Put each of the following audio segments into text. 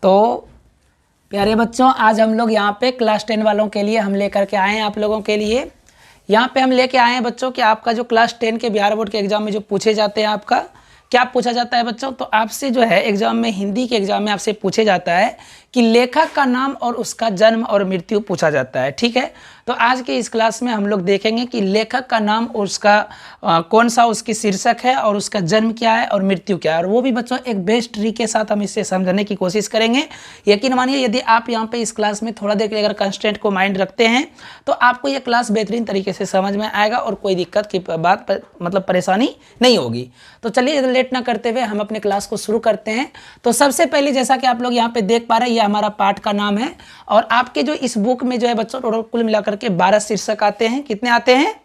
तो प्यारे बच्चों, आज हम लोग यहाँ पे क्लास 10 वालों के लिए हम लेकर के आए हैं आप लोगों के लिए। यहाँ पे हम लेके आए हैं बच्चों कि आपका जो क्लास 10 के बिहार बोर्ड के एग्जाम में जो पूछे जाते हैं, आपका क्या पूछा जाता है बच्चों, तो आपसे जो है एग्जाम में, हिंदी के एग्जाम में आपसे पूछे जाता है कि लेखक का नाम और उसका जन्म और मृत्यु पूछा जाता है। ठीक है, तो आज के इस क्लास में हम लोग देखेंगे कि लेखक का नाम और उसका कौन सा उसकी शीर्षक है और उसका जन्म क्या है और मृत्यु क्या है, और वो भी बच्चों एक बेस्ट ट्रिक के साथ हम इसे समझने की कोशिश करेंगे। यकीन मानिए, यदि आप यहाँ पे इस क्लास में थोड़ा देर अगर कंस्टेंट को माइंड रखते हैं तो आपको ये क्लास बेहतरीन तरीके से समझ में आएगा और कोई दिक्कत की बात मतलब परेशानी नहीं होगी। तो चलिए लेट ना करते हुए हम अपने क्लास को शुरू करते हैं। तो सबसे पहले जैसा कि आप लोग यहाँ पे देख पा रहे हैं, ये हमारा पाठ का नाम है और आपके जो इस बुक में जो है बच्चों टोटल कुल मिलाकर के 12 शीर्षक आते हैं। कितने आते हैं?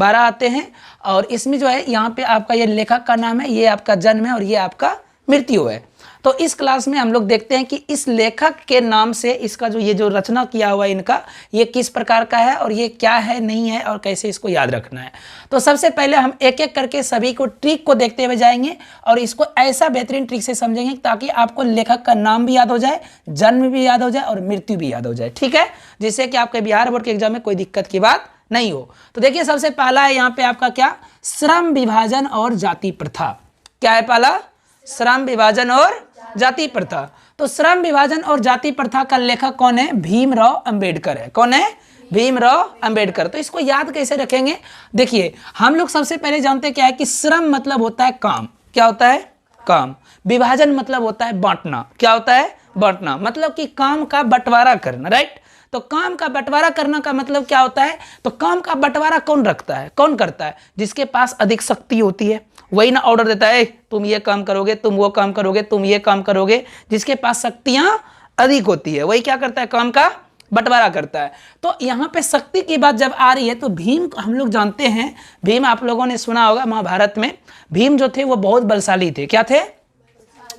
12 आते हैं। और इसमें जो है यहाँ पे आपका ये लेखक का नाम है, ये आपका जन्म है और ये आपका मृत्यु है। तो इस क्लास में हम लोग देखते हैं कि इस लेखक के नाम से इसका जो ये जो रचना किया हुआ है इनका, ये किस प्रकार का है और ये क्या है, नहीं है और कैसे इसको याद रखना है। तो सबसे पहले हम एक एक करके सभी को ट्रिक को देखते हुए जाएंगे और इसको ऐसा बेहतरीन ट्रिक से समझेंगे ताकि आपको लेखक का नाम भी याद हो जाए, जन्म भी याद हो जाए और मृत्यु भी याद हो जाए। ठीक है, जिससे कि आपके बिहार बोर्ड के एग्जाम में कोई दिक्कत की बात नहीं हो। तो देखिए सबसे पहला है यहाँ पे आपका क्या, श्रम विभाजन और जाति प्रथा। क्या है पहला? श्रम विभाजन और जाति प्रथा। तो श्रम विभाजन और जाति प्रथा का लेखक कौन है? भीमराव अंबेडकर है। कौन है? भीमराव अंबेडकर। तो इसको याद कैसे रखेंगे? देखिए हम लोग सबसे पहले जानते क्या है कि श्रम मतलब होता है काम। क्या होता है? काम। विभाजन मतलब होता है बांटना। क्या होता है? बांटना। मतलब कि काम का बंटवारा करना। राइट। तो काम का बंटवारा करना का मतलब क्या होता है? तो काम का बंटवारा कौन रखता है, कौन करता है? जिसके पास अधिक शक्ति होती है वही ना ऑर्डर देता है, तुम ये काम करोगे, तुम वो काम करोगे, तुम ये काम करोगे। जिसके पास शक्तियां अधिक होती है वही क्या करता है? काम का बंटवारा करता है। तो यहाँ पे शक्ति की बात जब आ रही है तो भीम हम लोग जानते हैं, भीम आप लोगों ने सुना होगा महाभारत में, भीम जो थे वो बहुत बलशाली थे। क्या थे?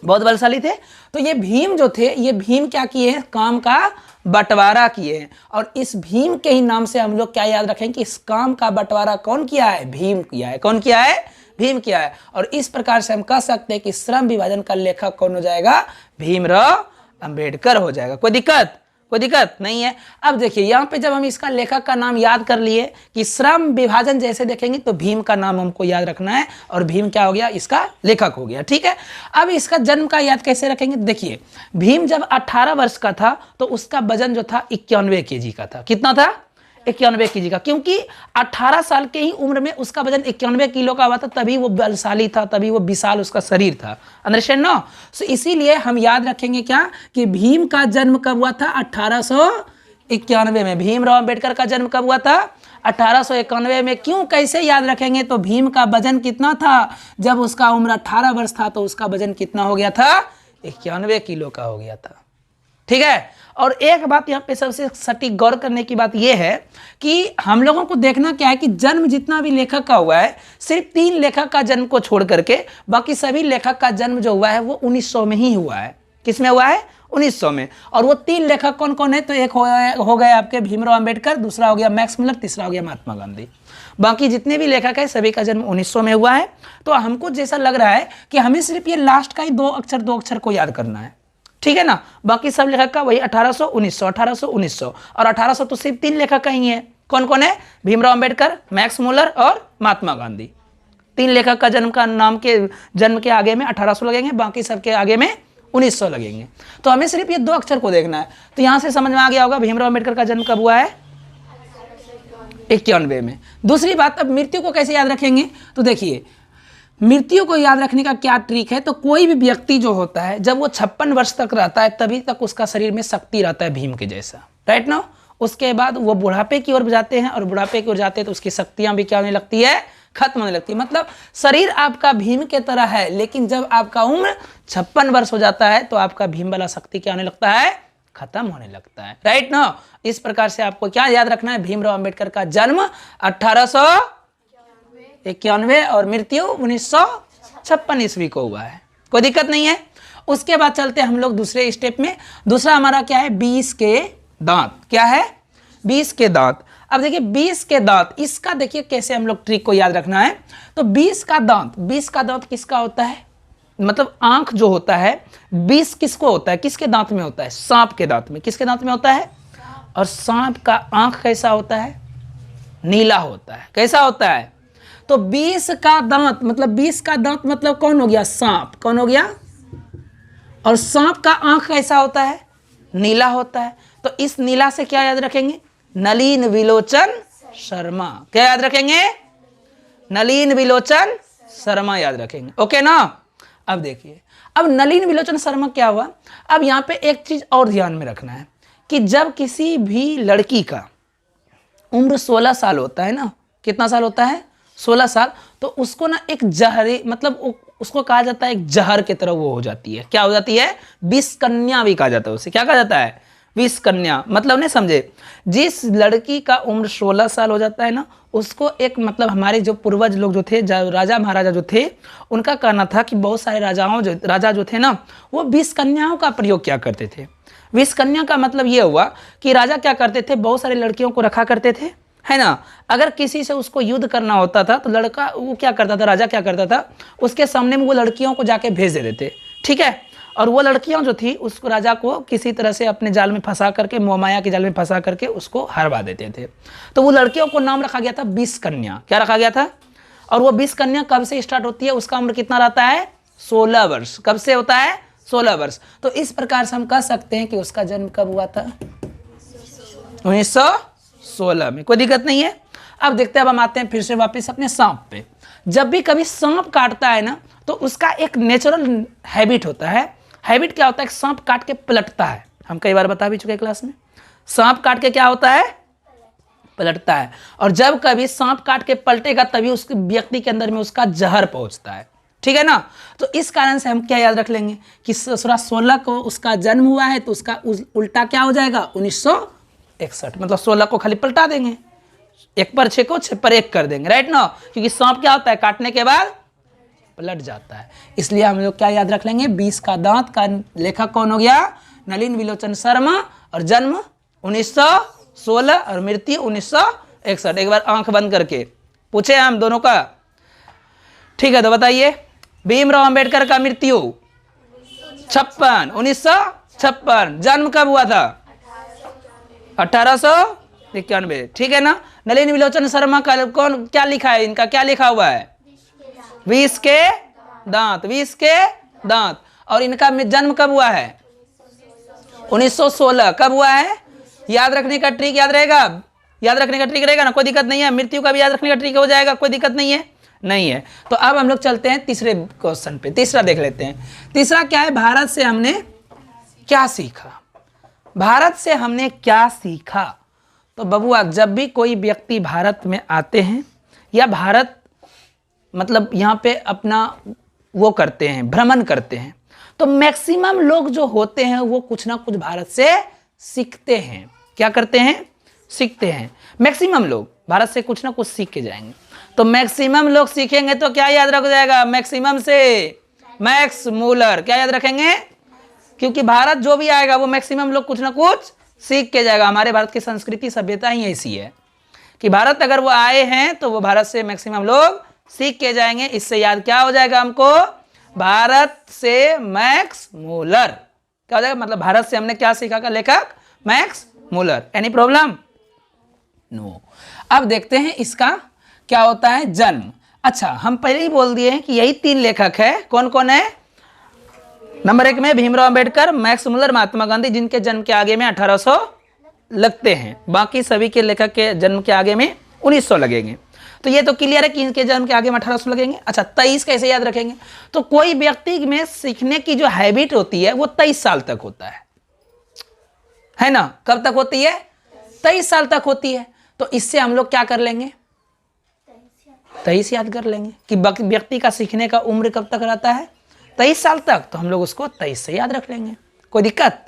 बहुत बलशाली थे। तो ये भीम जो थे, ये भीम क्या किए हैं? काम का बंटवारा किए हैं। और इस भीम के ही नाम से हम लोग क्या याद रखें कि इस काम का बंटवारा कौन किया है? भीम किया है। कौन किया है? भीम किया है। और इस प्रकार से हम कह सकते हैं कि श्रम विभाजन का लेखक कौन हो जाएगा? भीमराव अंबेडकर हो जाएगा। कोई दिक्कत? कोई दिक्कत नहीं है। अब देखिए यहाँ पे जब हम इसका लेखक का नाम याद कर लिए कि श्रम विभाजन जैसे देखेंगे तो भीम का नाम हमको याद रखना है और भीम क्या हो गया? इसका लेखक हो गया। ठीक है, अब इसका जन्म का याद कैसे रखेंगे? देखिए भीम जब 18 वर्ष का था तो उसका वजन जो था 91 केजी का था। कितना था? 91 केजी का। क्योंकि 18 साल के ही उम्र में उसका वजन 91 किलो का हुआ था, तभी वो बलशाली था, तभी वो विशाल उसका शरीर था। Understand no? सो इसीलिए हम याद रखेंगे क्या कि भीम का जन्म कब हुआ था? 1891 में। भीमराव अंबेडकर का जन्म कब हुआ था? 1891 में। क्यों, कैसे याद रखेंगे? तो भीम का वजन कितना था जब उसका उम्र 18 वर्ष था? तो उसका वजन कितना हो गया था? 91 किलो का हो गया था। ठीक है। और एक बात यहाँ पे सबसे सटीक गौर करने की बात यह है कि हम लोगों को देखना क्या है कि जन्म जितना भी लेखक का हुआ है, सिर्फ 3 लेखक का जन्म को छोड़ करके बाकी सभी लेखक का जन्म जो हुआ है वो 1900 में ही हुआ है। किसमें हुआ है? 1900 में। और वो 3 लेखक कौन कौन है? तो एक हो गए आपके भीमराव अंबेडकर, दूसरा हो गया मैक्स मुलर, तीसरा हो गया महात्मा गांधी। बाकी जितने भी लेखक है सभी का जन्म 1900 में हुआ है। तो हमको जैसा लग रहा है कि हमें सिर्फ ये लास्ट का ही 2 अक्षर को याद करना है। ठीक है ना? बाकी सब लेखक का वही 1800, 1900, 1800, 1900 और 1800 तो सिर्फ 3 लेखक का ही है। कौन कौन है? भीमराव अंबेडकर, मैक्स मुलर और महात्मा गांधी। 3 लेखक का जन्म का नाम के जन्म के आगे में 1800 लगेंगे, बाकी सबके आगे में 1900 लगेंगे। तो हमें सिर्फ ये 2 अक्षर को देखना है। तो यहां से समझ में आ गया होगा भीमराव अंबेडकर का जन्म कब हुआ है? 91 में। दूसरी बात, अब मृत्यु को कैसे याद रखेंगे? तो देखिए मृत्यु को याद रखने का क्या ट्रिक है? तो कोई भी व्यक्ति जो होता है जब वो 56 वर्ष तक रहता है तभी तक उसका शरीर में शक्ति रहता है भीम के जैसा। राइट ना? उसके बाद वो बुढ़ापे की ओर जाते हैं और बुढ़ापे की ओर जाते हैं तो उसकी शक्तियां भी क्या होने लगती है? खत्म होने लगती है। मतलब शरीर आपका भीम के तरह है, लेकिन जब आपका उम्र 56 वर्ष हो जाता है तो आपका भीम वाला शक्ति क्या होने लगता है? खत्म होने लगता है। राइट ना? इस प्रकार से आपको क्या याद रखना है? भीमराव अंबेडकर का जन्म 1891 और मृत्यु 1956 ईस्वी को हुआ है। कोई दिक्कत नहीं है। उसके बाद चलते हैं हम लोग दूसरे स्टेप में। दूसरा हमारा क्या है? 20 के दांत। क्या है? 20 के दांत। अब देखिए 20 के दांत, इसका देखिए कैसे हम लोग ट्रिक को याद रखना है। तो 20 का दांत, 20 का दांत किसका होता है? मतलब आंख जो होता है, विष किसको होता है, किसके दांत में होता है, सांप के दांत में। किसके दांत में होता है? और सांप का आंख कैसा होता है? नीला होता है। कैसा होता है? तो विष का दांत मतलब, विष का दांत मतलब कौन हो गया? सांप। कौन हो गया? और सांप का आंख कैसा होता है? नीला होता है। तो इस नीला से क्या याद रखेंगे? नलिन विलोचन शर्मा। क्या याद रखेंगे? नलिन विलोचन शर्मा याद रखेंगे। ओके ना? अब देखिए, अब नलिन विलोचन शर्मा क्या हुआ? अब यहाँ पे एक चीज और ध्यान में रखना है कि जब किसी भी लड़की का उम्र 16 साल होता है ना, कितना साल होता है? 16 साल, तो उसको ना एक जहरी मतलब उसको कहा जाता है एक जहर की तरह वो हो जाती है। क्या हो जाती है? विष कन्या भी कहा जाता है उसे। क्या कहा जाता है? विष कन्या। मतलब नहीं समझे? जिस लड़की का उम्र 16 साल हो जाता है ना, उसको एक मतलब हमारे जो पूर्वज लोग जो थे, राजा महाराजा जो थे, उनका कहना था कि बहुत सारे राजा जो थे ना, वो विष कन्याओं का प्रयोग क्या करते थे। विष कन्या का मतलब ये हुआ कि राजा क्या करते थे, बहुत सारे लड़कियों को रखा करते थे, है ना। अगर किसी से उसको युद्ध करना होता था तो लड़का वो क्या करता था, राजा क्या करता था, उसके सामने में वो लड़कियों को जाके भेज देते थे, ठीक है। और वो लड़कियां जो थी उसको राजा को किसी तरह से अपने जाल में फंसा करके, मोहमाया के जाल में फंसा करके उसको हरवा देते थे। तो वो लड़कियों को नाम रखा गया था विष कन्या। क्या रखा गया था? और वो विष कन्या कब से स्टार्ट होती है? उसका उम्र कितना रहता है? 16 वर्ष। कब से होता है? 16 वर्ष। तो इस प्रकार से हम कह सकते हैं कि उसका जन्म कब हुआ था? 1916 में। कोई दिक्कत नहीं है। अब देखते हैं, अब हम आते हैं फिर से वापस अपने सांप पे। जब भी कभी सांप काटता है ना, तो उसका एक नेचुरल हैबिट होता है। हैबिट क्या होता है? सांप काट के पलटता है। हम कई बार बता भी चुके हैं क्लास में। सांप काट के क्या होता है? पलटता है। और जब कभी सांप काट के पलटेगा तभी उस व्यक्ति के अंदर में उसका जहर पहुंचता है, ठीक है ना। तो इस कारण से हम क्या याद रख लेंगे कि 16 को उसका जन्म हुआ है, तो उसका उल्टा क्या हो जाएगा? 1961। मतलब 16 को खाली पलटा देंगे, 1 पर 6 को 6 पर 1 कर देंगे, राइट ना। क्योंकि सांप क्या होता है? काटने के बाद पलट जाता है। इसलिए हम लोग क्या याद रख लेंगे? 20 का दांत का लेखक कौन हो गया? नलिन विलोचन शर्मा। और जन्म 1916 और मृत्यु 1961। एक बार आंख बंद करके पूछे हम दोनों का, ठीक है। तो बताइए, भीमराव अंबेडकर का मृत्यु 1956। जन्म कब हुआ था? 1891, ठीक है ना। नलिन विलोचन शर्मा का कौन क्या लिखा है? इनका क्या लिखा हुआ है? विष के दांत। विष के दांत। और इनका जन्म कब हुआ है? 1916। कब हुआ है? याद रखने का ट्रिक याद रहेगा, याद रखने का ट्रिक रहेगा ना, कोई दिक्कत नहीं है। मृत्यु का भी याद रखने का ट्रिक हो जाएगा, कोई दिक्कत नहीं है, नहीं है। तो अब हम लोग चलते हैं तीसरे क्वेश्चन पे। तीसरा देख लेते हैं। तीसरा क्या है? भारत से हमने क्या सीखा? भारत से हमने क्या सीखा? तो बबुआ, जब भी कोई व्यक्ति भारत में आते हैं या भारत मतलब यहाँ पे अपना वो करते हैं, भ्रमण करते हैं, तो मैक्सिमम लोग जो होते हैं वो कुछ ना कुछ भारत से सीखते हैं। क्या करते हैं? सीखते हैं। मैक्सिमम लोग भारत से कुछ ना कुछ सीख के जाएंगे। तो मैक्सिमम लोग सीखेंगे तो क्या याद रख जाएगा? मैक्सिमम से मैक्स मूलर। क्या याद रखेंगे? क्योंकि भारत जो भी आएगा वो मैक्सिमम लोग कुछ ना कुछ सीख के जाएगा। हमारे भारत की संस्कृति सभ्यता ही ऐसी है कि भारत अगर वो आए हैं तो वो भारत से मैक्सिमम लोग सीख के जाएंगे। इससे याद क्या हो जाएगा हमको? भारत से मैक्स मूलर। क्या हो जाएगा? मतलब भारत से हमने क्या सीखा का लेखक? Max Muller. Any problem? No. अब देखते हैं इसका क्या होता है जन्म। अच्छा, हम पहले ही बोल दिए हैं कि यही 3 लेखक है। कौन कौन है? नंबर 1 में भीमराव अंबेडकर, मैक्स मूलर, महात्मा गांधी, जिनके जन्म के आगे में 1800 लगते हैं। बाकी सभी के लेखक के जन्म के आगे में 1900 लगेंगे। तो ये तो क्लियर है कि इनके जन्म के आगे में 1800 लगेंगे। अच्छा, 23 कैसे याद रखेंगे? तो कोई व्यक्ति में सीखने की जो हैबिट होती है वो 23 साल तक होता है ना। कब तक होती है? 23 साल तक होती है। तो इससे हम लोग क्या कर लेंगे? 23 याद कर लेंगे कि व्यक्ति का सीखने का उम्र कब तक रहता है? 23 साल तक। तो हम लोग उसको 23 से याद रख लेंगे, कोई दिक्कत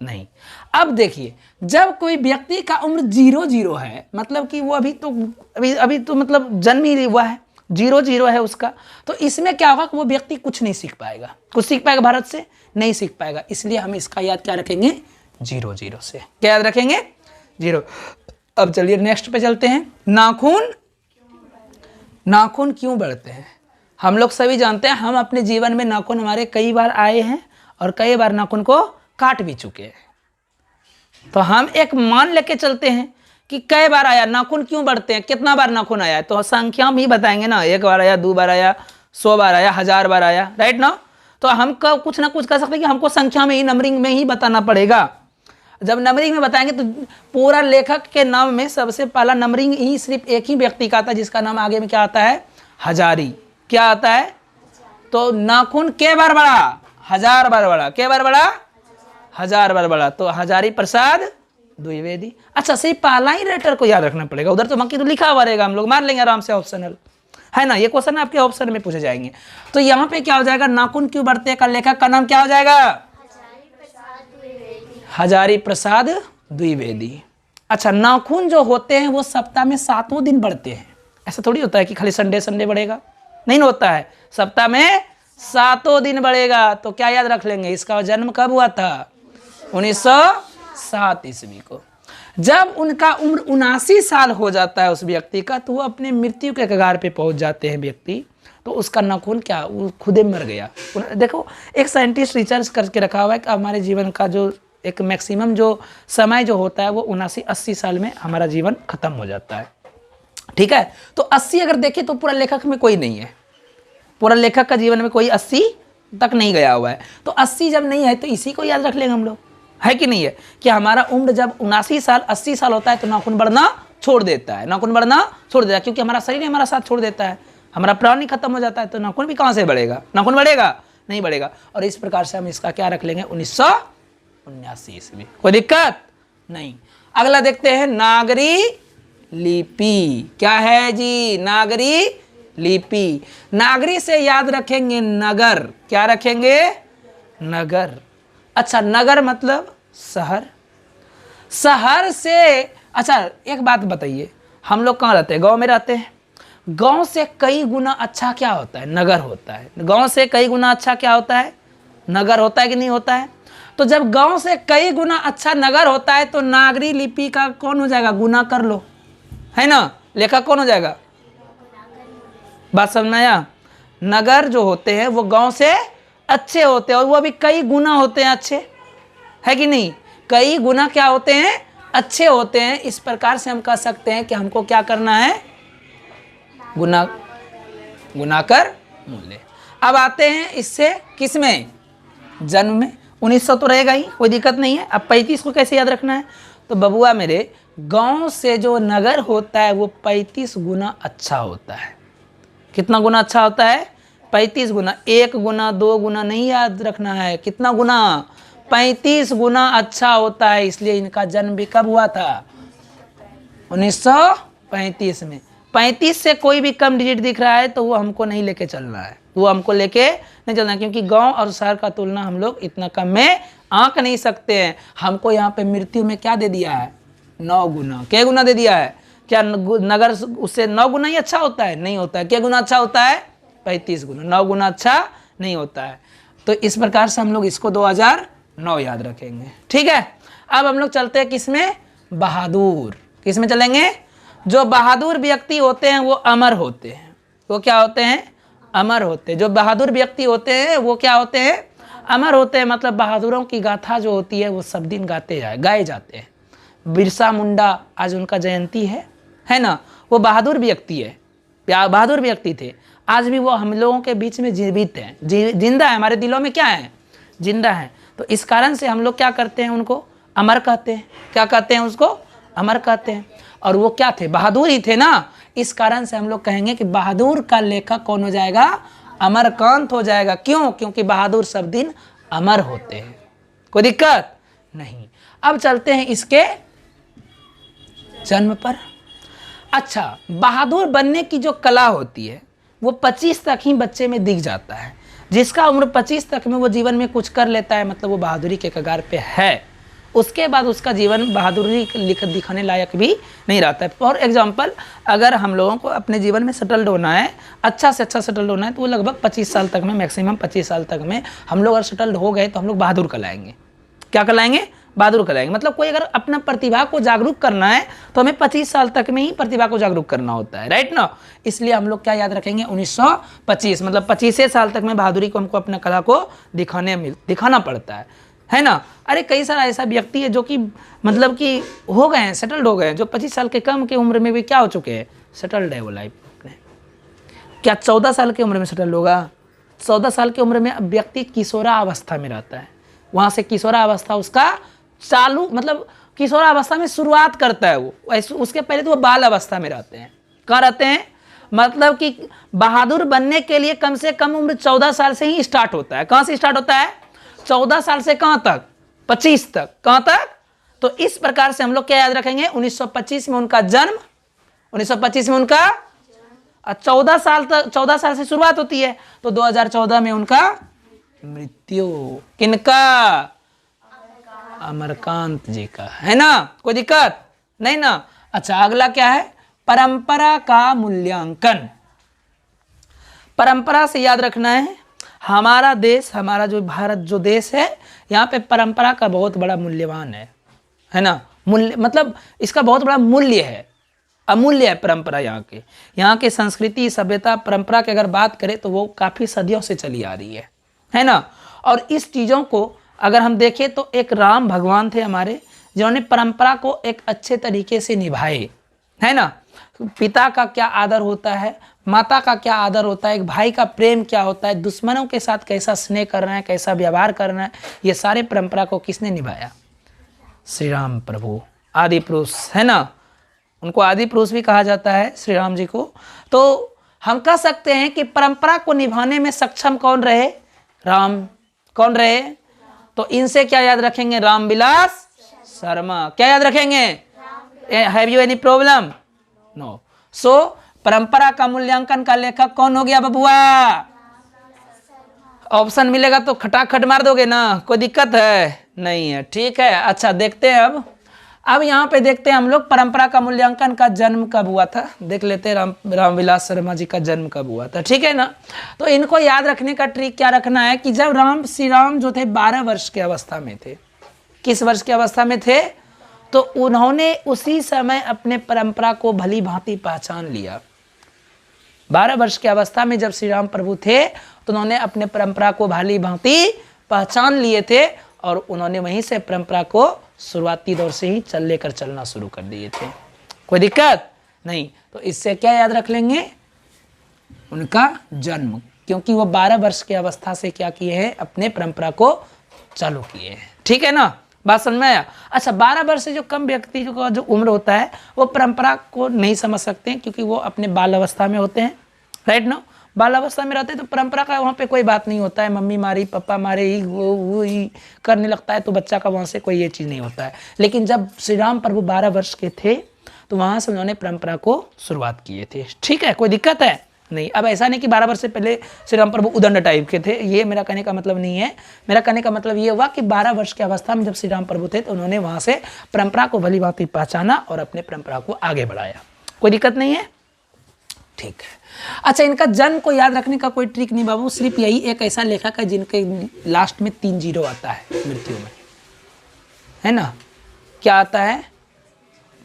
नहीं। अब देखिए, जब कोई व्यक्ति का उम्र 0 है, मतलब कि वो अभी तो मतलब जन्म ही हुआ है, 0 है उसका, तो इसमें क्या होगा कि वो व्यक्ति कुछ नहीं सीख पाएगा। कुछ सीख पाएगा भारत से? नहीं सीख पाएगा। इसलिए हम इसका याद क्या रखेंगे? 0 से। क्या याद रखेंगे? 0। अब चलिए नेक्स्ट पे चलते हैं। नाखून क्यों बढ़ते हैं? हम लोग सभी जानते हैं, हम अपने जीवन में नाखून हमारे कई बार आए हैं और कई बार नाखून को काट भी चुके हैं। तो हम एक मान लेके चलते हैं कि कई बार आया, नाखून क्यों बढ़ते हैं, कितना बार नाखून आया है, तो संख्या हम ही बताएंगे ना, 1 बार आया, 2 बार आया, 100 बार आया, 1000 बार आया, राइट ना। तो हम कुछ ना कुछ कर सकते हैं कि हमको संख्या में ही, नंबरिंग में ही बताना पड़ेगा। जब नंबरिंग में बताएंगे तो पूरा लेखक के नाम में सबसे पहला नंबरिंग ही सिर्फ एक ही व्यक्ति का आता है, जिसका नाम आगे में क्या आता है, हजारी। क्या आता है, तो नाखून के बार बढ़ा, 1000 बार बढ़ा, के बार बढ़ा, 1000 बार बढ़ा, तो हजारी प्रसाद द्विवेदी। अच्छा, सिर्फ पहला ही लेटर को याद रखना पड़ेगा, उधर तो बाकी तो लिखा हुआ रहेगा, हम लोग मार लेंगे आराम से, ऑप्शनल है ना, ये क्वेश्चन आपके ऑप्शन में पूछे जाएंगे। तो यहाँ पे क्या हो जाएगा, नाखून क्यों बढ़ते हैं का लेखक का नाम क्या हो जाएगा, हजारी प्रसाद द्विवेदी। अच्छा, नाखून जो होते हैं वो सप्ताह में 7 दिन बढ़ते हैं, ऐसा थोड़ी होता है कि खाली संडे बढ़ेगा, नहीं होता है, सप्ताह में 7 दिन बढ़ेगा। तो क्या याद रख लेंगे, इसका जन्म कब हुआ था, 1907 ईस्वी को। जब उनका उम्र 79 साल हो जाता है उस व्यक्ति का, तो वो अपने मृत्यु के कगार पे पहुंच जाते हैं व्यक्ति, तो उसका नाखून क्या, वो खुदे मर गया। देखो, एक साइंटिस्ट रिसर्च करके रखा हुआ है कि हमारे जीवन का जो एक मैक्सिमम जो समय जो होता है वो 79-80 साल में हमारा जीवन खत्म हो जाता है, ठीक है। तो 80 अगर देखें तो पूरा लेखक में कोई नहीं है, पूरा लेखक का जीवन में कोई 80 तक नहीं गया हुआ है। तो 80 जब नहीं है तो इसी को याद रख लेंगे हम लोग, है कि नहीं है, कि हमारा उम्र जब 79 साल 80 साल होता है तो नाखून बढ़ना छोड़ देता है, नाखून बढ़ना छोड़ देता है, क्योंकि हमारा शरीर हमारा साथ छोड़ देता है, हमारा प्राण ही खत्म हो जाता है, तो नाखून भी कहाँ से बढ़ेगा, नाखून बढ़ेगा नहीं बढ़ेगा। और इस प्रकार से हम इसका क्या रख लेंगे, 1979 ईस्वी, कोई दिक्कत नहीं। अगला देखते हैं, नागरी लिपि क्या है जी, नागरी लिपि। नागरी से याद रखेंगे नगर, क्या रखेंगे, नगर। अच्छा, नगर मतलब शहर, शहर से, अच्छा एक बात बताइए, हम लोग कहाँ रहते हैं, गांव में रहते हैं, गांव से कई गुना अच्छा क्या होता है, नगर होता है। गांव से कई गुना अच्छा क्या होता है, नगर होता है कि नहीं होता है। तो जब गांव से कई गुना अच्छा नगर होता है तो नागरी लिपि का कौन हो जाएगा, गुना कर लो, है ना, लेखक कौन हो जाएगा, बात समझ में आया। नगर जो होते हैं वो गांव से अच्छे होते हैं, और वो भी कई गुना होते हैं अच्छे, है कि नहीं, कई गुना क्या होते हैं, अच्छे होते हैं। इस प्रकार से हम कह सकते हैं कि हमको क्या करना है, गुना, गुना कर मूल्य। अब आते हैं इससे किसमें, जन्म में। 1900 तो रहेगा ही, कोई दिक्कत नहीं है। अब 35 को कैसे याद रखना है, तो बबुआ मेरे, गांव से जो नगर होता है वो 35 गुना अच्छा होता है। कितना गुना अच्छा होता है, 35 गुना, 1 गुना 2 गुना नहीं याद रखना है, कितना गुना, 35 गुना अच्छा होता है। इसलिए इनका जन्म भी कब हुआ था, 1935 में। 35 से कोई भी कम डिजिट दिख रहा है तो वो हमको नहीं लेके चलना है, वो हमको लेके नहीं चलना, क्योंकि गांव और शहर का तुलना हम लोग इतना कम में आंक नहीं सकते हैं। हमको यहाँ पे मृत्यु में क्या दे दिया है, 9 गुना। क्या गुना दे दिया है, क्या नगर उससे 9 गुना ही अच्छा होता है, नहीं होता है। क्या गुना अच्छा होता है, 35 गुना, 9 गुना अच्छा नहीं होता है। तो इस प्रकार से हम लोग इसको 2009 याद रखेंगे, ठीक है। अब हम लोग चलते हैं किसमें, बहादुर। किसमें चलेंगे, जो बहादुर व्यक्ति होते हैं वो अमर होते हैं। वो क्या होते हैं, अमर होते हैं। जो बहादुर व्यक्ति होते हैं वो क्या होते हैं, अमर होते हैं। मतलब बहादुरों की गाथा जो होती है वो सब दिन गाए जाते हैं। बिरसा मुंडा आज उनका जयंती है ना, वो बहादुर व्यक्ति है, बहादुर व्यक्ति थे। आज भी वो हम लोगों के बीच में जीवित हैं, जिंदा है, हमारे दिलों में क्या है, जिंदा है। तो इस कारण से हम लोग क्या करते हैं, उनको अमर कहते हैं। क्या कहते हैं, उसको अमर कहते हैं। और वो क्या थे, बहादुर ही थे ना। इस कारण से हम लोग कहेंगे कि बहादुर का लेखक कौन हो जाएगा, अमरकांत हो जाएगा। क्यों, क्योंकि बहादुर सब दिन अमर होते हैं, कोई दिक्कत नहीं। अब चलते हैं इसके जन्म पर। अच्छा, बहादुर बनने की जो कला होती है वो 25 तक ही बच्चे में दिख जाता है। जिसका उम्र 25 तक में वो जीवन में कुछ कर लेता है, मतलब वो बहादुरी के कगार पे है। उसके बाद उसका जीवन बहादुरी दिखाने लायक भी नहीं रहता है। फॉर एग्जाम्पल, अगर हम लोगों को अपने जीवन में सेटल्ड होना है, अच्छा से अच्छा सेटल्ड होना है, तो वो लगभग 25 साल तक में, मैक्सिमम 25 साल तक में हम लोग अगर सेटल्ड हो गए तो हम लोग बहादुर कहलाएंगे। क्या कहलाएंगे, बहादुर कहलाएंगे। मतलब कोई अगर अपना प्रतिभा को जागरूक करना है तो हमें 25 साल तक में ही प्रतिभा को जागरूक करना होता है, राइट ना। इसलिए हम लोग क्या याद रखेंगे, 1925, मतलब 25 साल तक में बहादुरी को हमको अपना कला को दिखाना पड़ता है ना। अरे कई सारा ऐसा व्यक्ति है जो कि मतलब कि हो गए हैं, सेटल्ड हो गए हैं, जो 25 साल के कम की उम्र में भी क्या हो चुके हैं, सेटल्ड है वो लाइफ में। क्या 14 साल की उम्र में सेटल्ड होगा? 14 साल की उम्र में अब व्यक्ति किशोरावस्था में रहता है, वहाँ से किशोरावस्था उसका चालू, मतलब किशोरावस्था में शुरुआत करता है वो, उसके पहले तो वो बाल अवस्था में रहते हैं। कहाँ रहते हैं? मतलब कि बहादुर बनने के लिए कम से कम उम्र 14 साल से ही स्टार्ट होता है। कहाँ से स्टार्ट होता है? 14 साल से कहाँ तक? 25 तक। कहाँ तक? तो इस प्रकार से हम लोग क्या याद रखेंगे, 1925 में उनका जन्म, 1925 में उनका 14 साल तक, 14 साल से शुरुआत होती है, तो 2014 में उनका मृत्यु। किनका? अमरकांत जी का, है ना। कोई दिक्कत नहीं ना। अच्छा, अगला क्या है, परंपरा का मूल्यांकन। परंपरा से याद रखना है, हमारा देश, हमारा जो भारत जो देश है, यहाँ पे परंपरा का बहुत बड़ा मूल्यवान है ना। मूल्य मतलब इसका बहुत बड़ा मूल्य है, अमूल्य है परंपरा। यहाँ के संस्कृति, सभ्यता, परंपरा की अगर बात करें तो वो काफ़ी सदियों से चली आ रही है ना। और इस चीज़ों को अगर हम देखें तो एक राम भगवान थे हमारे, जिन्होंने परंपरा को एक अच्छे तरीके से निभाए, है ना। पिता का क्या आदर होता है, माता का क्या आदर होता है, एक भाई का प्रेम क्या होता है, दुश्मनों के साथ कैसा स्नेह करना है, कैसा व्यवहार करना है, ये सारे परंपरा को किसने निभाया? श्री राम प्रभु, आदि पुरुष, है ना। उनको आदि पुरुष भी कहा जाता है श्री राम जी को। तो हम कह सकते हैं कि परंपरा को निभाने में सक्षम कौन रहे? राम। कौन रहे? तो इनसे क्या याद रखेंगे? रामविलास शर्मा। क्या याद रखेंगे? Have you any problem? No. So परंपरा का मूल्यांकन का लेखक कौन हो गया बबुआ? ऑप्शन मिलेगा तो खटाखट मार दोगे ना, कोई दिक्कत है? नहीं है, ठीक है। अच्छा, देखते हैं अब यहाँ पे देखते हैं हम लोग परंपरा का मूल्यांकन का जन्म कब हुआ था, देख लेते हैं। रामविलास शर्मा जी का जन्म कब हुआ था, ठीक है ना। तो इनको याद रखने का ट्रिक क्या रखना है कि जब श्री राम जो थे 12 वर्ष की अवस्था में थे, किस वर्ष की अवस्था में थे? तो उन्होंने उसी समय अपने परंपरा को भली भांति पहचान लिया। 12 वर्ष की अवस्था में जब श्री राम प्रभु थे तो उन्होंने अपने परंपरा को भली भांति पहचान लिए थे, और उन्होंने वहीं से परंपरा को शुरुआती दौर से ही लेकर चलना शुरू कर दिए थे। कोई दिक्कत नहीं। तो इससे क्या याद रख लेंगे? उनका जन्म, क्योंकि वो 12 वर्ष की अवस्था से क्या किए हैं? अपने परंपरा को चालू किए हैं, ठीक है ना। बात समझ में आया? अच्छा, 12 वर्ष से जो कम व्यक्ति का जो उम्र होता है वो परंपरा को नहीं समझ सकते हैं, क्योंकि वो अपने बाल अवस्था में होते हैं, राइट ना। बाल अवस्था में रहते हैं तो परंपरा का वहाँ पे कोई बात नहीं होता है, मम्मी मारी पापा मारे ही वो ही करने लगता है, तो बच्चा का वहाँ से कोई ये चीज़ नहीं होता है। लेकिन जब श्री राम प्रभु 12 वर्ष के थे तो वहाँ से उन्होंने परंपरा को शुरुआत किए थे, ठीक है। कोई दिक्कत है? नहीं। अब ऐसा नहीं कि 12 वर्ष से पहले श्री राम प्रभु उदंड टाइप के थे, ये मेरा कहने का मतलब नहीं है। मेरा कहने का मतलब ये हुआ कि 12 वर्ष की अवस्था में जब श्री राम प्रभु थे तो उन्होंने वहाँ से परंपरा को भली भांति पहचाना और अपने परंपरा को आगे बढ़ाया। कोई दिक्कत नहीं है, ठीक है। अच्छा, इनका जन्म को याद रखने का कोई ट्रिक नहीं बाबू, सिर्फ यही एक ऐसा लेखक है जिनके लास्ट में 3 जीरो आता है मृत्यु में, है ना। क्या आता है?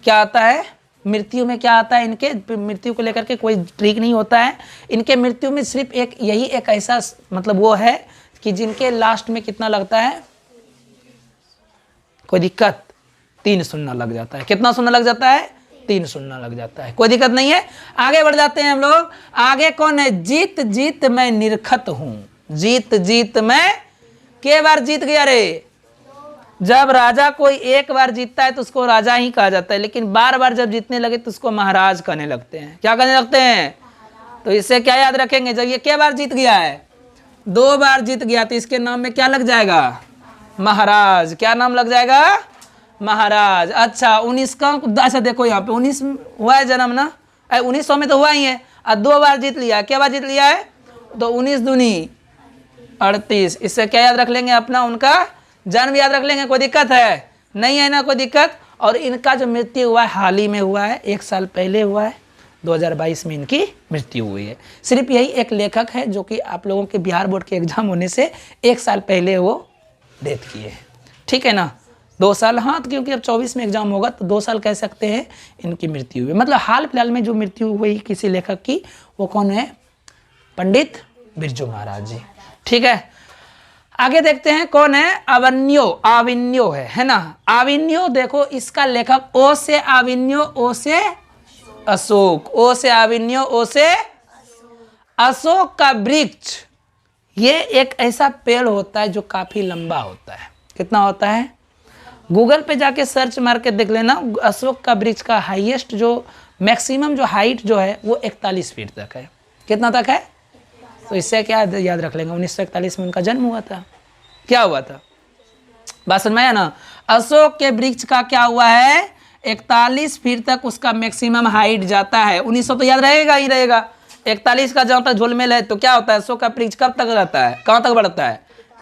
क्या आता है मृत्यु में? क्या आता है? इनके मृत्यु को लेकर के कोई ट्रिक नहीं होता है। इनके मृत्यु में सिर्फ यही एक ऐसा मतलब वो है कि जिनके लास्ट में कितना लगता है? कोई दिक्कत? 3 शून्य लग जाता है। कितना शून्य लग जाता है? 3 शून्य लग जाता है। कोई दिक्कत नहीं है। आगे बढ़ जाते हैं हम लोग। आगे कौन है? जीत जीत मैं निरखत हूं। जीत जीत मैं, के बार जीत गया रे? जब राजा कोई एक बार जीतता है तो उसको राजा ही कहा जाता है, लेकिन बार बार जब जीतने लगे तो उसको महाराज कहने लगते हैं। क्या कहने लगते हैं? तो इससे क्या याद रखेंगे? जब ये के बार जीत गया है? 2 बार जीत गया, तो इसके नाम में क्या लग जाएगा? महाराज। क्या नाम लग जाएगा? महाराज। अच्छा, 19 का, अच्छा देखो यहाँ पे 19 हुआ है जन्म ना, 1900 में तो हुआ ही है, और 2 बार जीत लिया। क्या बार जीत लिया है? तो 19 दूनी 38। इससे क्या याद रख लेंगे? अपना उनका जन्म याद रख लेंगे। कोई दिक्कत है? नहीं है ना, कोई दिक्कत। और इनका जो मृत्यु हुआ है हाल ही में हुआ है, 1 साल पहले हुआ है, 2022 में इनकी मृत्यु हुई है। सिर्फ यही एक लेखक है जो कि आप लोगों के बिहार बोर्ड के एग्जाम होने से 1 साल पहले वो डेथ किए हैं, ठीक है ना। 2 साल, हाँ, तो क्योंकि अब 24 में एग्जाम होगा तो 2 साल कह सकते हैं इनकी मृत्यु हुई। मतलब हाल फिलहाल में जो मृत्यु हुई किसी लेखक की, वो कौन है? पंडित बिरजू महाराज जी। ठीक है, आगे देखते हैं कौन है? आविन्यो है ना। आविन्यो, देखो इसका लेखक ओ से आविन्यो, ओ से अशोक, ओ से आविन्यो, ओ से अशोक का वृक्ष। ये एक ऐसा पेड़ होता है जो काफी लंबा होता है। कितना होता है? गूगल पे जाके सर्च मार के देख लेना। अशोक का वृक्ष का हाईएस्ट जो मैक्सिमम जो हाइट जो है वो 41 फीट तक है। कितना तक है? तो इससे क्या याद रख लेंगे? 1941 में उनका जन्म हुआ था। क्या हुआ था? बात समझ में आया ना? अशोक के वृक्ष का क्या हुआ है? 41 फीट तक उसका मैक्सिमम हाइट जाता है। 1900 तो याद रहेगा ही रहेगा। 41 का जहाँ तक झोलमेल है तो क्या होता है? अशोक का वृक्ष कब तक रहता है? कहाँ तक बढ़ता है?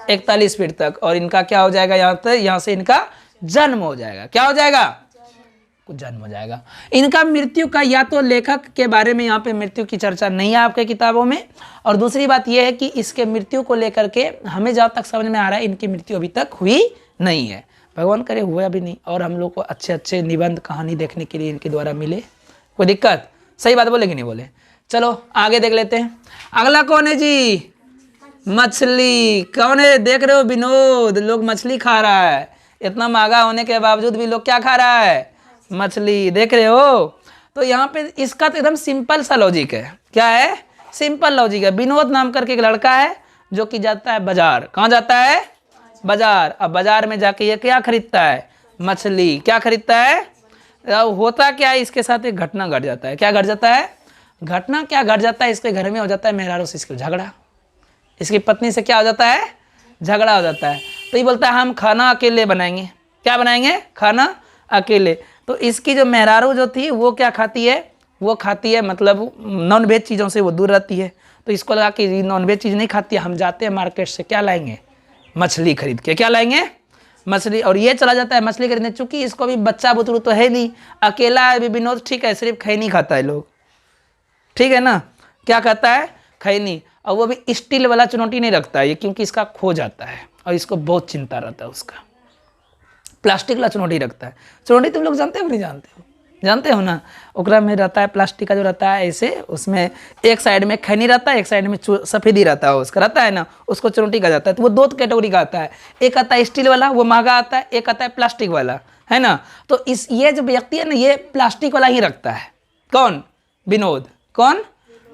41 फीट तक। और इनका क्या हो जाएगा? यहाँ से इनका जन्म हो जाएगा। क्या हो जाएगा? कुछ जन्म हो जाएगा। इनका मृत्यु का या तो लेखक के बारे में यहाँ पे मृत्यु की चर्चा नहीं है आपके किताबों में, और दूसरी बात यह है कि इसके मृत्यु को लेकर के हमें जहाँ तक समझ में आ रहा है इनकी मृत्यु अभी तक हुई नहीं है। भगवान करे हुआ भी नहीं, और हम लोग को अच्छे अच्छे निबंध कहानी देखने के लिए इनके द्वारा मिले। कोई दिक्कत? सही बात बोले कि नहीं बोले? चलो आगे देख लेते हैं। अगला कौन है जी? मछली। कौन है? देख रहे हो विनोद, लोग मछली खा रहा है। इतना महंगा होने के बावजूद भी लोग क्या खा रहा है? मछली। देख रहे हो? तो यहाँ पे इसका तो एकदम सिंपल सा लॉजिक है। क्या है? सिंपल लॉजिक है। विनोद नाम करके एक लड़का है जो कि जाता है बाजार। कहाँ जाता है? बाजार। अब बाजार में जाके ये क्या खरीदता है? मछली। क्या खरीदता है? होता क्या है, इसके साथ एक घटना घट जाता है। क्या घट जाता है? घटना क्या घट जाता है? इसके घर में हो जाता है मेहरारू से इसको झगड़ा। इसकी पत्नी से क्या हो जाता है? झगड़ा हो जाता है। तो ये बोलता है हम खाना अकेले बनाएंगे। क्या बनाएंगे? खाना अकेले। तो इसकी जो मेहरारू जो थी वो क्या खाती है? वो खाती है मतलब नॉन वेज चीज़ों से वो दूर रहती है। तो इसको लगा कि नॉन वेज चीज़ नहीं खाती है, हम जाते हैं मार्केट से क्या लाएंगे? मछली खरीद के। क्या लाएंगे? मछली। और ये चला जाता है मछली खरीदने। चूंकि इसको भी बच्चा बुतरू तो है नहीं, अकेला है विनोद, ठीक है, सिर्फ खैनी खाता है लोग, ठीक है ना। क्या खाता है? खैनी। और वो भी स्टील वाला चुनौती नहीं रखता है ये, क्योंकि इसका खो जाता है और इसको बहुत चिंता रहता है उसका। प्लास्टिक वाला चुनौती रखता है। चुनौती तुम लोग जानते हो नहीं जानते हो? जानते हो ना। ओकरा में रहता है प्लास्टिक का जो रहता है ऐसे, उसमें एक साइड में खैनी रहता है, एक साइड में सफेदी रहता है, उसका रहता है ना, उसको चुनौती कहा जाता है। तो वो 2 कैटेगरी का आता है। एक आता है स्टील वाला, वो महंगा आता है। एक आता है प्लास्टिक वाला, है ना। तो ये जो व्यक्ति है ना, ये प्लास्टिक वाला ही रखता है। कौन? विनोद। कौन?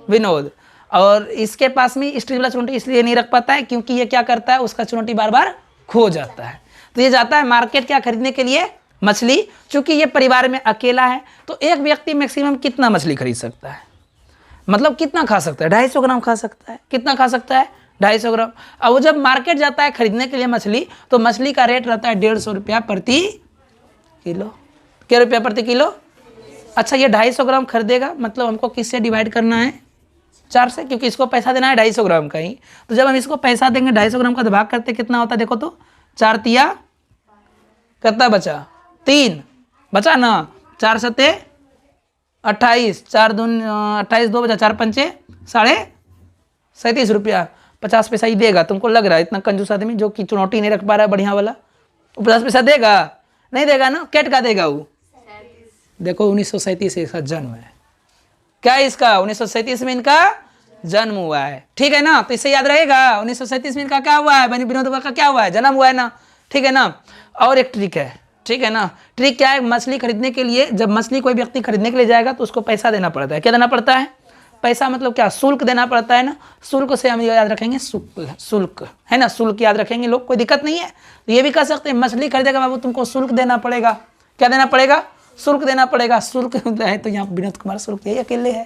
विनोद। और इसके पास में स्टील वाला चुनौती इसलिए नहीं रख पाता है क्योंकि ये क्या करता है? उसका चुनौती बार बार खो जाता है। तो ये जाता है मार्केट क्या खरीदने के लिए? मछली। चूंकि ये परिवार में अकेला है तो एक व्यक्ति मैक्सिमम कितना मछली खरीद सकता है? मतलब कितना खा सकता है? 250 ग्राम खा सकता है। कितना खा सकता है? 250 ग्राम। अब वो जब मार्केट जाता है खरीदने के लिए मछली, तो मछली का रेट रहता है 150 रुपया प्रति किलो। क्या रुपया प्रति किलो? अच्छा, ये 250 ग्राम खरीदेगा, मतलब हमको किससे डिवाइड करना है? 4 से, क्योंकि इसको पैसा देना है 250 ग्राम का ही। तो जब हम इसको पैसा देंगे 250 ग्राम का भाग करते कितना होता है? देखो तो 4 तिया कितना बचा? 3 बचा ना। 4 सते 28, 4 दून 28, 2 बचा, 4 पंचे 37.5 रुपया। 50 पैसा ही देगा। तुमको लग रहा है इतना कंजूस आदमी जो कि चुनौती नहीं रख पा रहा है बढ़िया वाला, वो 50 पैसा देगा? नहीं देगा ना। कैट का देगा वो? देखो 1937 से इसका जन्म है। क्या है इसका? 1937 में इनका जन्म हुआ है, ठीक है ना। तो इससे याद रहेगा 1937 में इनका क्या हुआ है? विनोद का क्या हुआ है? जन्म हुआ है ना, ठीक है ना। और एक ट्रिक है, ठीक है ना। ट्रिक क्या है? मछली खरीदने के लिए, जब मछली कोई व्यक्ति खरीदने के लिए जाएगा तो उसको पैसा देना पड़ता है। क्या देना पड़ता है? पैसा मतलब क्या? शुल्क देना पड़ता है ना। शुल्क से हम याद रखेंगे शुल्क, है ना। शुल्क याद रखेंगे लोग, कोई दिक्कत नहीं है। तो ये भी कह सकते हैं मछली खरीदेगा बाबू तुमको शुल्क देना पड़ेगा। क्या देना पड़ेगा? शुल्क देना पड़ेगा। शुल्क है तो यहाँ विनोद कुमार शुल्क यही अकेले है,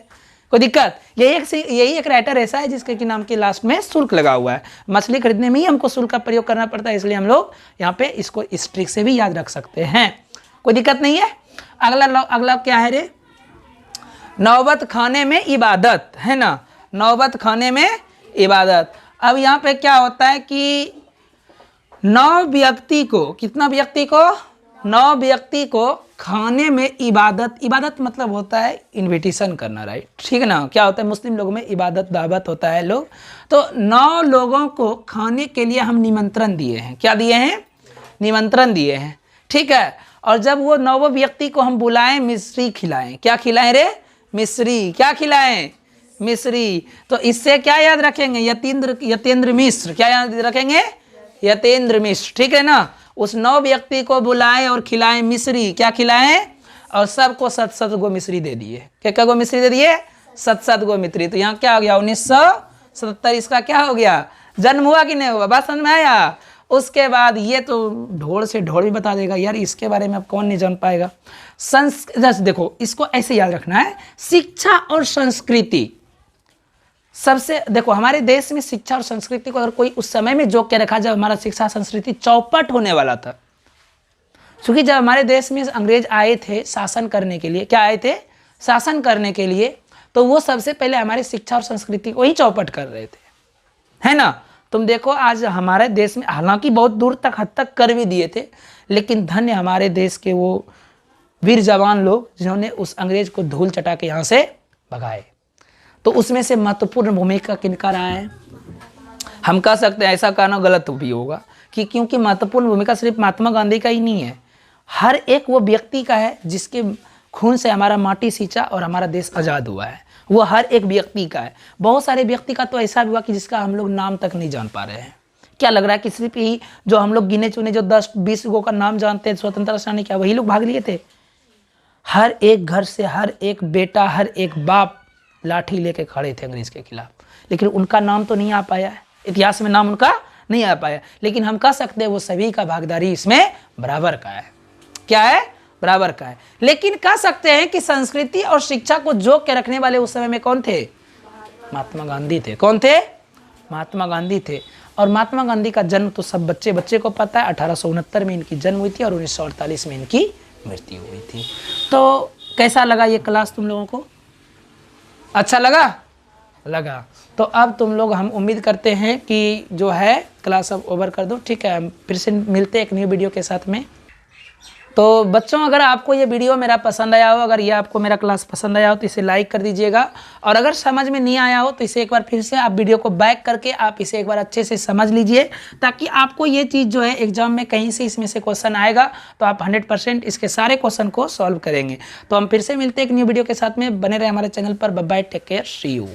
कोई दिक्कत? यही एक राइटर ऐसा है जिसके नाम के लास्ट में शुल्क लगा हुआ है। मछली खरीदने में ही हमको शुल्क का प्रयोग करना पड़ता है, इसलिए हम लोग यहाँ पे इसको इस ट्रिक से भी याद रख सकते हैं, कोई दिक्कत नहीं है। अगला क्या है रे? नौबत खाने में इबादत, है ना। नौबत खाने में इबादत। अब यहाँ पे क्या होता है कि 9 व्यक्ति को, कितना व्यक्ति को? 9 व्यक्ति को खाने में इबादत मतलब होता है इनविटेशन करना, राइट, ठीक है ना। क्या होता है मुस्लिम लोगों में? इबादत, दावत होता है लोग। तो 9 लोगों को खाने के लिए हम निमंत्रण दिए हैं। क्या दिए हैं? निमंत्रण दिए हैं, ठीक है। और जब वो नौवें व्यक्ति को हम बुलाएं, मिश्री खिलाएं। क्या खिलाएं रे? मिश्री। क्या खिलाएं? मिश्री। तो इससे क्या याद रखेंगे? यतेंद्र मिश्र। क्या याद रखेंगे? यतेंद्र मिश्र। ठीक है ना। उस 9 व्यक्ति को बुलाएं और खिलाएं मिश्री। क्या खिलाएं? और सबको 7-7 गो मिश्री दे दिए। क्या गो मिश्री दे दिए? 7-7 गो मिश्री। तो यहाँ क्या हो गया? 1977 इसका क्या हो गया? जन्म हुआ कि नहीं हुआ? बात समझ में आया? उसके बाद ये तो ढोल से ढोल भी बता देगा यार, इसके बारे में अब कौन नहीं जान पाएगा। देखो इसको ऐसे याद रखना है, शिक्षा और संस्कृति सबसे, देखो हमारे देश में शिक्षा और संस्कृति को अगर कोई उस समय में जोक के रखा जब हमारा शिक्षा संस्कृति चौपट होने वाला था, क्योंकि जब हमारे देश में अंग्रेज आए थे शासन करने के लिए, क्या आए थे? शासन करने के लिए, तो वो सबसे पहले हमारी शिक्षा और संस्कृति को ही चौपट कर रहे थे, है ना। तुम देखो आज हमारे देश में, हालांकि बहुत दूर तक हद तक कर भी दिए थे, लेकिन धन्य हमारे देश के वो वीर जवान लोग जिन्होंने उस अंग्रेज को धूल चटा के यहाँ से भगाए। तो उसमें से महत्वपूर्ण भूमिका किनका रहा है? हम कह सकते हैं, ऐसा कहना गलत भी होगा कि क्योंकि महत्वपूर्ण भूमिका सिर्फ महात्मा गांधी का ही नहीं है, हर एक वो व्यक्ति का है जिसके खून से हमारा माटी सींचा और हमारा देश आज़ाद हुआ है। वो हर एक व्यक्ति का है। बहुत सारे व्यक्ति का तो ऐसा भी हुआ कि जिसका हम लोग नाम तक नहीं जान पा रहे हैं। क्या लग रहा है कि सिर्फ ही जो हम लोग गिने चुने जो 10-20 गो का नाम जानते हैं स्वतंत्रता सेनानी, क्या वही लोग भाग लिए थे? हर एक घर से हर एक बेटा, हर एक बाप लाठी लेके खड़े थे अंग्रेज के खिलाफ, लेकिन उनका नाम तो नहीं आ पाया है, इतिहास में नाम उनका नहीं आ पाया। लेकिन हम कह सकते हैं वो सभी का भागीदारी इसमें बराबर का है। क्या है? बराबर का है। लेकिन कह सकते हैं कि संस्कृति और शिक्षा को जोक के रखने वाले उस समय में कौन थे? महात्मा गांधी थे। कौन थे? महात्मा गांधी थे। और महात्मा गांधी का जन्म तो सब बच्चे को पता है, 1869 में इनकी जन्म हुई थी और 1948 में इनकी मृत्यु हुई थी। तो कैसा लगा ये क्लास तुम लोगों को? अच्छा लगा? तो अब तुम लोग, हम उम्मीद करते हैं कि जो है क्लास अब ओवर कर दो। ठीक है, हम फिर से मिलते हैं एक न्यू वीडियो के साथ में। तो बच्चों, अगर आपको ये वीडियो मेरा पसंद आया हो, अगर ये आपको मेरा क्लास पसंद आया हो तो इसे लाइक कर दीजिएगा। और अगर समझ में नहीं आया हो तो इसे एक बार फिर से आप वीडियो को बैक करके आप इसे एक बार अच्छे से समझ लीजिए, ताकि आपको ये चीज़ जो है एग्जाम में कहीं से इसमें से क्वेश्चन आएगा तो आप 100% इसके सारे क्वेश्चन को सॉल्व करेंगे। तो हम फिर से मिलते हैं एक न्यू वीडियो के साथ में। बने रहे हमारे चैनल पर। Bye bye, take care, see you.